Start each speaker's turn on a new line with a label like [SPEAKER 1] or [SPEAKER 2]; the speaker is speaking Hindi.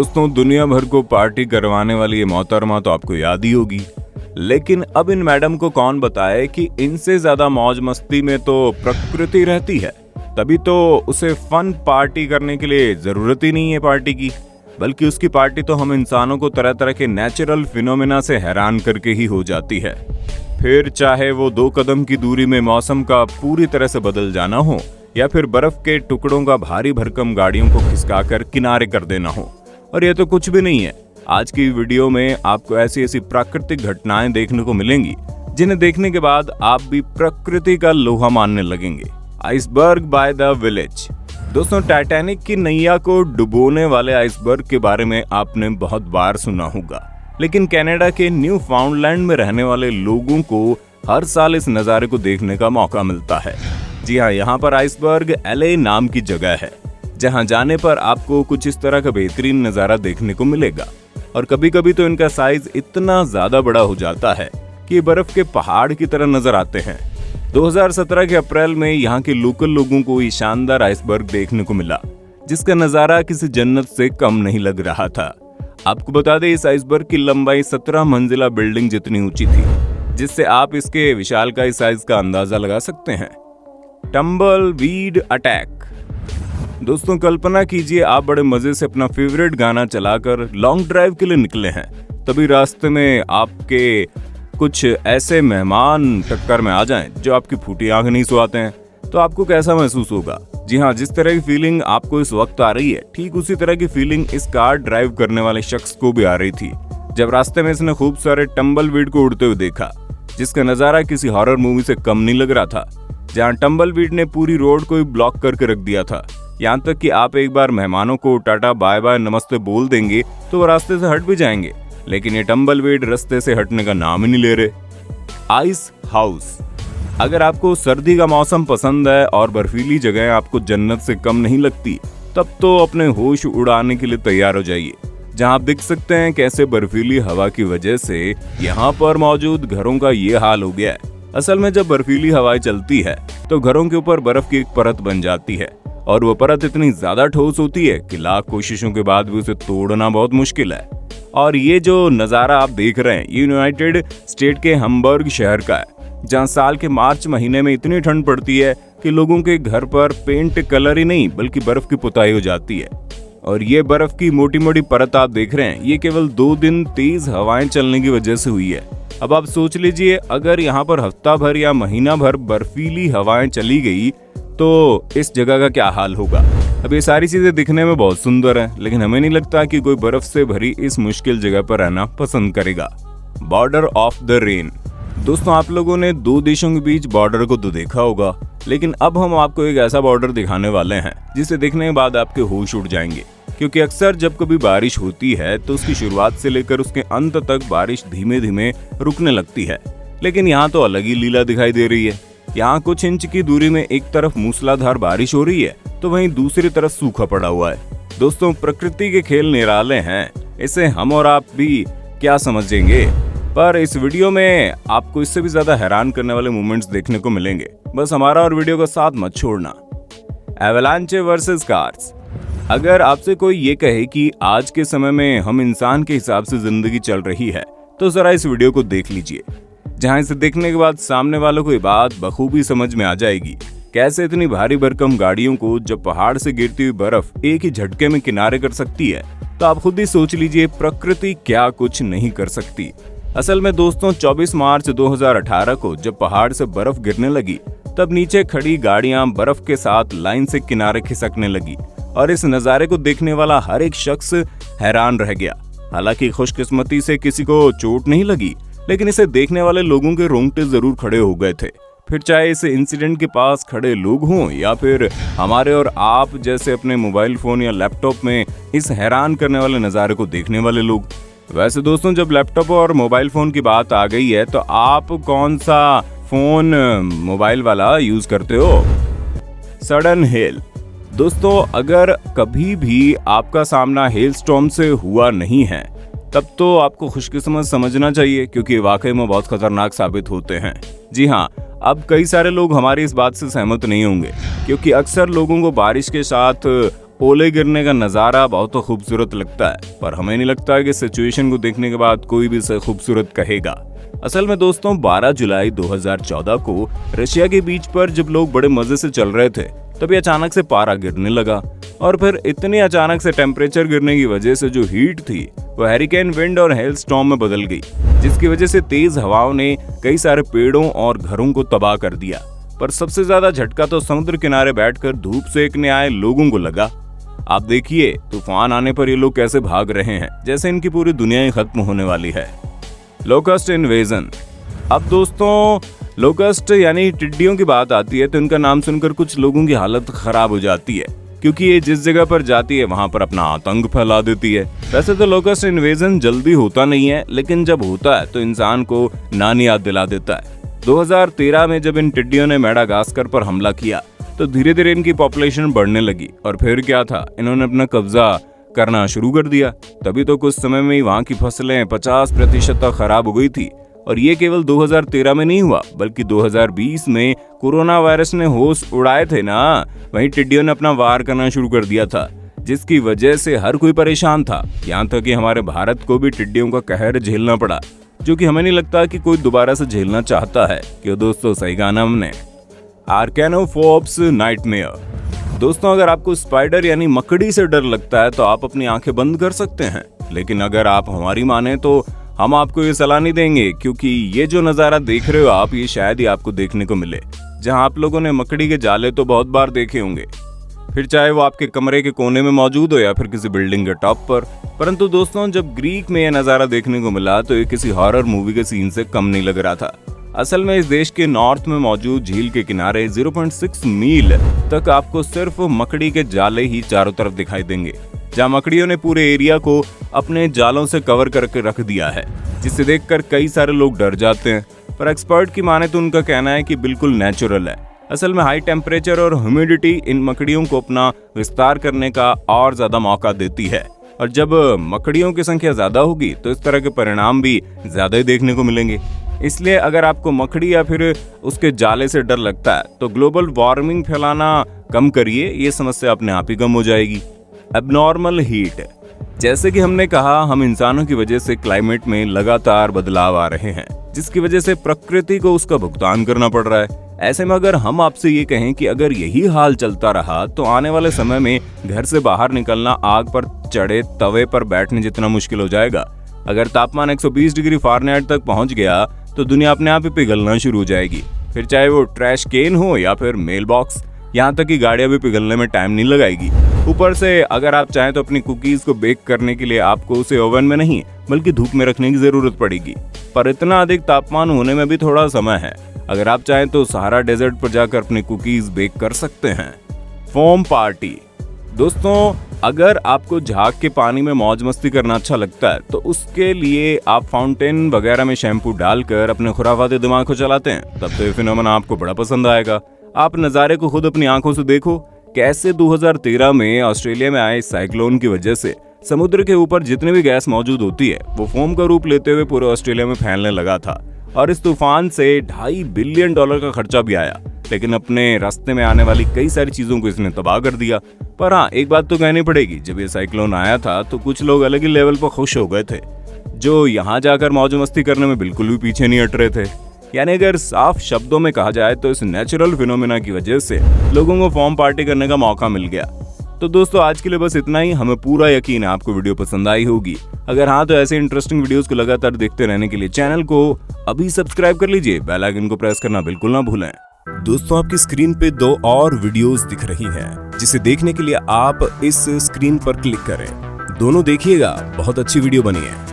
[SPEAKER 1] दोस्तों, दुनिया भर को पार्टी करवाने वाली ये मोहतरमा तो आपको याद ही होगी। लेकिन अब इन मैडम को कौन बताए कि इनसे ज्यादा मौज मस्ती में तो प्रकृति रहती है। तभी तो उसे फन पार्टी करने के लिए जरूरत ही नहीं है पार्टी की, बल्कि उसकी पार्टी तो हम इंसानों को तरह तरह के नेचुरल फिनोमेना से हैरान करके ही हो जाती है। फिर चाहे वो 2 कदम की दूरी में मौसम का पूरी तरह से बदल जाना हो, या फिर बर्फ के टुकड़ों का भारी भरकम गाड़ियों को खिसकाकर किनारे कर देना हो। और ये तो कुछ भी नहीं है। आज की वीडियो में आपको ऐसी ऐसी प्राकृतिक घटनाएं देखने को मिलेंगी जिन्हें देखने के बाद आप भी प्रकृति का लोहा मानने लगेंगे। Iceberg by the village. दोस्तों, टाइटैनिक की नैया को डुबोने वाले आइसबर्ग के बारे में आपने बहुत बार सुना होगा, लेकिन कनाडा के न्यू फाउंडलैंड में रहने वाले लोगों को हर साल इस नज़ारे को देखने का मौका मिलता है। जी हाँ, यहाँ पर आइसबर्ग एले नाम की जगह है, जहाँ जाने पर आपको कुछ इस तरह का बेहतरीन नज़ारा देखने को मिलेगा। और कभी कभी तो इनका साइज इतना ज्यादा बड़ा हो जाता है कि ये बर्फ के पहाड़ की तरह नजर आते हैं। 2017 के अप्रैल में यहाँ के लोकल लोगों को ये शानदार आइसबर्ग देखने को मिला, जिसका नजारा किसी जन्नत से कम नहीं लग रहा था। आपको बता दें, इस आइसबर्ग की लंबाई 17 मंजिला बिल्डिंग जितनी ऊंची थी, जिससे आप इसके विशालकाय साइज का अंदाजा लगा सकते हैं। Tumble weed attack. दोस्तों, कल्पना कीजिए आप बड़े मजे से अपना फेवरेट गाना चलाकर लॉन्ग ड्राइव के लिए निकले हैं। तभी रास्ते में आपके कुछ ऐसे मेहमान टक्कर में आ जाएं जो आपकी फूटी आंख नहीं सुहाते हैं, तो आपको कैसा महसूस होगा? जी हाँ, जिस तरह की फीलिंग आपको इस वक्त आ रही है, ठीक उसी तरह की फीलिंग इस कार ड्राइव करने वाले शख्स को भी आ रही थी जब रास्ते में इसने खूब सारे टम्बलवीड को उड़ते हुए देखा, जिसका नजारा किसी हॉरर मूवी से कम नहीं लग रहा था, जहाँ टम्बलवीड ने पूरी रोड को ही ब्लॉक करके रख दिया था। यहाँ तक कि आप एक बार मेहमानों को टाटा बाय बाय नमस्ते बोल देंगे तो वो रास्ते से हट भी जाएंगे, लेकिन ये टम्बलवीड रास्ते से हटने का नाम ही नहीं ले रहे। Ice house. अगर आपको सर्दी का मौसम पसंद है और बर्फीली जगह आपको जन्नत से कम नहीं लगती, तब तो अपने होश उड़ाने के लिए तैयार हो जाइए। जहाँ आप देख सकते हैं कैसे बर्फीली हवा की वजह से यहाँ पर मौजूद घरों का ये हाल हो गया है। असल में जब बर्फीली हवाएं चलती है तो घरों के ऊपर बर्फ की एक परत बन जाती है, और वो परत इतनी ज्यादा ठोस होती है कि लाख कोशिशों के बाद भी उसे तोड़ना बहुत मुश्किल है। और ये जो नज़ारा आप देख रहे हैं, ये यूनाइटेड स्टेट के हम्बर्ग शहर का है, जहाँ साल के मार्च महीने में इतनी ठंड पड़ती है कि लोगों के घर पर पेंट कलर ही नहीं बल्कि बर्फ की पुताई हो जाती है। और ये बर्फ की मोटी मोटी परत आप देख रहे हैं, ये केवल 2 दिन तेज हवाएं चलने की वजह से हुई है। अब आप सोच लीजिए, अगर यहाँ पर हफ्ता भर या महीना भर बर्फीली हवाएं चली गई तो इस जगह का क्या हाल होगा। अब ये सारी चीजें दिखने में बहुत सुंदर हैं, लेकिन हमें नहीं लगता कि कोई बर्फ से भरी इस मुश्किल जगह पर रहना पसंद करेगा। Border of the rain. दोस्तों, आप लोगों ने 2 देशों के बीच बॉर्डर को तो देखा होगा, लेकिन अब हम आपको एक ऐसा बॉर्डर दिखाने वाले हैं जिसे देखने के बाद आपके होश उड़ जाएंगे। क्योंकि अक्सर जब कभी बारिश होती है तो उसकी शुरुआत से लेकर उसके अंत तक बारिश धीमे धीमे रुकने लगती है, लेकिन यहाँ तो अलग ही लीला दिखाई दे रही है। यहाँ कुछ इंच की दूरी में एक तरफ मूसलाधार बारिश हो रही है तो वहीं दूसरी तरफ सूखा पड़ा हुआ है। दोस्तों, प्रकृति के खेल निराले हैं, इसे हम और आप भी क्या समझेंगे। पर इस वीडियो में आपको इससे भी ज्यादा हैरान करने वाले मोमेंट्स देखने को मिलेंगे। बस हमारा और वीडियो का साथ मत छोड़ना। एवलांचे वर्सेस कार्स। अगर आपसे कोई ये कहे कि आज के समय में हम इंसान के हिसाब से जिंदगी चल रही है, तो जरा इस वीडियो को देख लीजिए, जहां इसे देखने के बाद सामने वालों को ये बात बखूबी समझ में आ जाएगी। कैसे इतनी भारी भरकम गाड़ियों को जब पहाड़ से गिरती हुई बर्फ एक ही झटके में किनारे कर सकती है, तो आप खुद ही सोच लीजिए प्रकृति क्या कुछ नहीं कर सकती। असल में दोस्तों, 24 मार्च 2018 को जब पहाड़ से बर्फ गिरने लगी, तब नीचे खड़ी गाड़ियां बर्फ के साथ लाइन से किनारे खिसकने लगी, और इस नज़ारे को देखने वाला हर एक शख्स हैरान रह गया। हालांकि खुशकिस्मती से किसी को चोट नहीं लगी, लेकिन इसे देखने वाले लोगों के रोंगटे जरूर खड़े हो गए थे। फिर चाहे इस इंसिडेंट के पास खड़े लोग हों या फिर हमारे और आप जैसे अपने मोबाइल फोन या लैपटॉप में इस हैरान करने वाले नज़ारे को देखने वाले लोग। वैसे दोस्तों, जब लैपटॉप और मोबाइल फोन की बात आ गई है, तो आप कौन सा फोन मोबाइल वाला यूज करते हो? Sudden hello. दोस्तों, अगर कभी भी आपका सामना हेल स्टॉर्म से हुआ नहीं है, तब तो आपको खुशकिस्मत समझना चाहिए, क्योंकि वाकई में बहुत खतरनाक साबित होते हैं। जी हाँ, अब कई सारे लोग हमारी इस बात से सहमत नहीं होंगे, क्योंकि अक्सर लोगों को बारिश के साथ ओले गिरने का नजारा बहुत खूबसूरत लगता है, पर हमें नहीं लगता कि सिचुएशन को देखने के बाद कोई भी इसे खूबसूरत कहेगा। असल में दोस्तों 12 जुलाई 2014 को रशिया के बीच पर जब लोग बड़े मजे से चल रहे थे, तभी अचानक से पारा गिरने लगा और फिर इतनी अचानक से टेम्परेचर गिरने की वजह से जो हीट थी वो हैरिकेन विंड और हेल स्टॉर्म में बदल गई, जिसकी वजह से तेज हवाओं ने कई सारे पेड़ों और घरों को तबाह कर दिया। पर सबसे ज्यादा झटका तो समुद्र किनारे बैठकर धूप सेकने आए लोगों को लगा। आप देखिए तूफान आने पर ये लोग कैसे भाग रहे हैं, जैसे इनकी पूरी दुनिया ही खत्म होने वाली है। Locust invasion. अब दोस्तों लोकस्ट यानी टिड्डियों की बात आती है तो इनका नाम सुनकर कुछ लोगों की हालत खराब हो जाती है, क्योंकि ये जिस जगह पर जाती है वहां पर अपना आतंक फैला देती है। वैसे तो लोकस्ट इन्वेजन जल्दी होता नहीं है, लेकिन जब होता है तो इंसान को नानी याद दिला देता है। 2013 में जब इन टिड्डियों ने मेडागास्कर पर हमला किया तो धीरे धीरे इनकी पॉपुलेशन बढ़ने लगी और फिर क्या था, इन्होंने अपना कब्जा करना शुरू कर दिया। तभी तो कुछ समय में ही वहां की फसलें 50% तक खराब हो गई थी। और ये केवल 2013 में नहीं हुआ, बल्कि 2020 में कोरोना वायरस ने होश उड़ाए थे ना, वहीं टिड्डियों ने अपना वार करना शुरू कर दिया था, जिसकी वजह से हर कोई परेशान था। यहाँ तक कि हमारे भारत को भी टिड्डियों का कहर झेलना पड़ा, जो कि हमें नहीं लगता कि कोई दोबारा से झेलना चाहता है। क्यों दोस्तों, सही गाना हमने। आर्कैनोफोब्स नाइटमेयर। दोस्तों अगर आपको स्पाइडर यानी मकड़ी से डर लगता है तो आप अपनी आंखें बंद कर सकते हैं, लेकिन अगर आप हमारी माने तो हम आपको ये सलाह नहीं देंगे, क्योंकि ये जो नज़ारा देख रहे हो आप, ये शायद ही आपको देखने को मिले। जहां आप लोगों ने मकड़ी के जाले तो बहुत बार देखे होंगे, फिर चाहे वो आपके कमरे के कोने में मौजूद हो या फिर किसी बिल्डिंग के टॉप पर। परंतु दोस्तों जब ग्रीक में यह नज़ारा देखने को मिला तो ये किसी हॉरर मूवी के सीन से कम नहीं लग रहा था। असल में इस देश के नॉर्थ में मौजूद झील के किनारे 0.6 मील तक आपको सिर्फ मकड़ी के जाले ही चारों तरफ दिखाई देंगे, जहां मकड़ियों ने पूरे एरिया को अपने जालों से कवर करके रख दिया है, जिसे देखकर कई सारे लोग डर जाते हैं। पर एक्सपर्ट की माने तो उनका कहना है कि बिल्कुल नेचुरल है। असल में हाई टेम्परेचर और ह्यूमिडिटी इन मकड़ियों को अपना विस्तार करने का और ज्यादा मौका देती है, और जब मकड़ियों की संख्या ज्यादा होगी तो इस तरह के परिणाम भी ज्यादा ही देखने को मिलेंगे। इसलिए अगर आपको मकड़ी या फिर उसके जाले से डर लगता है तो ग्लोबल वार्मिंग फैलाना कम करिए, ये समस्या अपने आप ही कम हो जाएगी। Abnormal heat. जैसे कि हमने कहा, हम इंसानों की वजह से क्लाइमेट में लगातार बदलाव आ रहे हैं, जिसकी वजह से प्रकृति को उसका भुगतान करना पड़ रहा है। ऐसे में अगर हम आपसे ये कहें कि अगर यही हाल चलता रहा तो आने वाले समय में घर से बाहर निकलना आग पर चढ़े तवे पर बैठने जितना मुश्किल हो जाएगा। अगर तापमान 120 डिग्री फ़ारेनहाइट तक पहुंच गया तो दुनिया अपने आप ही पिघलना शुरू हो जाएगी, फिर चाहे वो ट्रैश कैन हो या फिर मेल बॉक्स, यहाँ तक कि गाड़ियां भी पिघलने में टाइम नहीं लगाएगी। ऊपर से अगर आप चाहें तो अपनी कुकीज को बेक करने के लिए आपको उसे ओवन में नहीं बल्कि धूप में रखने की जरूरत पड़ेगी। पर इतना अधिक तापमान होने में भी थोड़ा समय है। अगर आप चाहें तो सहारा डेजर्ट पर जाकर अपनी कुकीज बेक कर सकते हैं। Foam party. दोस्तों अगर आपको झाग के पानी में मौज मस्ती करना अच्छा लगता है तो उसके लिए आप फाउंटेन वगैरह में शैम्पू डालकर अपने खुराफाती दिमाग को चलाते हैं, तब तो ये फिनोमेना आपको बड़ा पसंद आएगा। आप नज़ारे को खुद अपनी आंखों से देखो, कैसे 2013 में ऑस्ट्रेलिया में आए साइक्लोन की वजह से समुद्र के ऊपर जितनी भी गैस मौजूद होती है वो फोम का रूप लेते हुए पूरे ऑस्ट्रेलिया में फैलने लगा था, और इस तूफान से $2.5 बिलियन का खर्चा भी आया, लेकिन अपने रास्ते में आने वाली कई सारी चीजों को इसने तबाह कर दिया। पर हाँ, एक बात तो कहनी पड़ेगी, जब ये साइक्लोन आया था तो कुछ लोग अलग ही लेवल पर खुश हो गए थे, जो यहाँ जाकर मौज मस्ती करने में बिल्कुल भी पीछे नहीं हट रहे थे। यानी अगर साफ शब्दों में कहा जाए तो इस नेचुरल फिनोमेना की वजह से लोगों को फोम पार्टी करने का मौका मिल गया। तो दोस्तों आज के लिए बस इतना ही। हमें पूरा यकीन है आपको वीडियो पसंद आई होगी। अगर हाँ तो ऐसे इंटरेस्टिंग वीडियोस को लगातार देखते रहने के लिए चैनल को अभी सब्सक्राइब कर लीजिए, बेल आइकन को प्रेस करना बिल्कुल ना भूलें। दोस्तों आपकी स्क्रीन पे 2 और वीडियोस दिख रही हैं, जिसे देखने के लिए आप इस स्क्रीन पर क्लिक करें। दोनों देखिएगा, बहुत अच्छी वीडियो बनी है।